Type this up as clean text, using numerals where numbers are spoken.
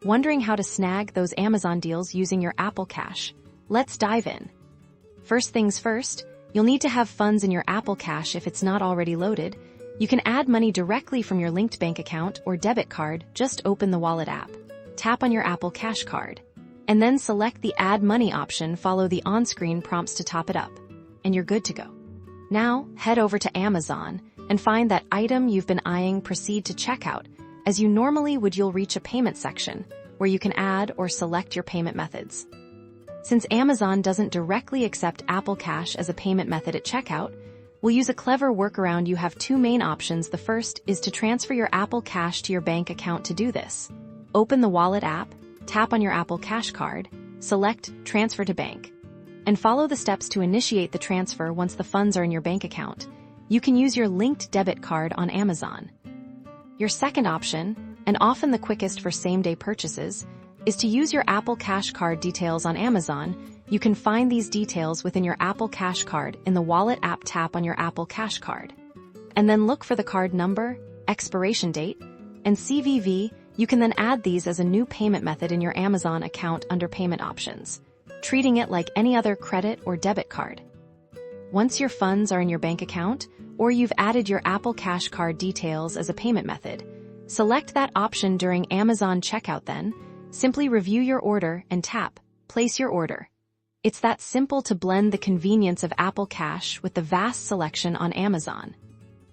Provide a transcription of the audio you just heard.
Wondering how to snag those Amazon deals using your Apple Cash? Let's dive in. First things first, you'll need to have funds in your Apple Cash if it's not already loaded. You can add money directly from your linked bank account or debit card. Just open the Wallet app, tap on your Apple Cash card, and then select the Add Money option. Follow the on-screen prompts to top it up, and you're good to go. Now, head over to Amazon and find that item you've been eyeing. Proceed to checkout. As you normally would, you'll reach a payment section where you can add or select your payment methods. Since Amazon doesn't directly accept Apple Cash as a payment method at checkout, we'll use a clever workaround. You have two main options. The first is to transfer your Apple Cash to your bank account. To do this, open the Wallet app, tap on your Apple Cash card, select Transfer to Bank, and follow the steps to initiate the transfer. Once the funds are in your bank account, you can use your linked debit card on Amazon. Your second option, and often the quickest for same-day purchases, is to use your Apple Cash card details on Amazon. You can find these details within your Apple Cash card in the Wallet app. Tap on your Apple Cash card, and then look for the card number, expiration date, and CVV. You can then add these as a new payment method in your Amazon account under Payment Options, treating it like any other credit or debit card. Once your funds are in your bank account, or you've added your Apple Cash card details as a payment method, select that option during Amazon checkout. Then, simply review your order and tap Place Your Order. It's that simple to blend the convenience of Apple Cash with the vast selection on Amazon.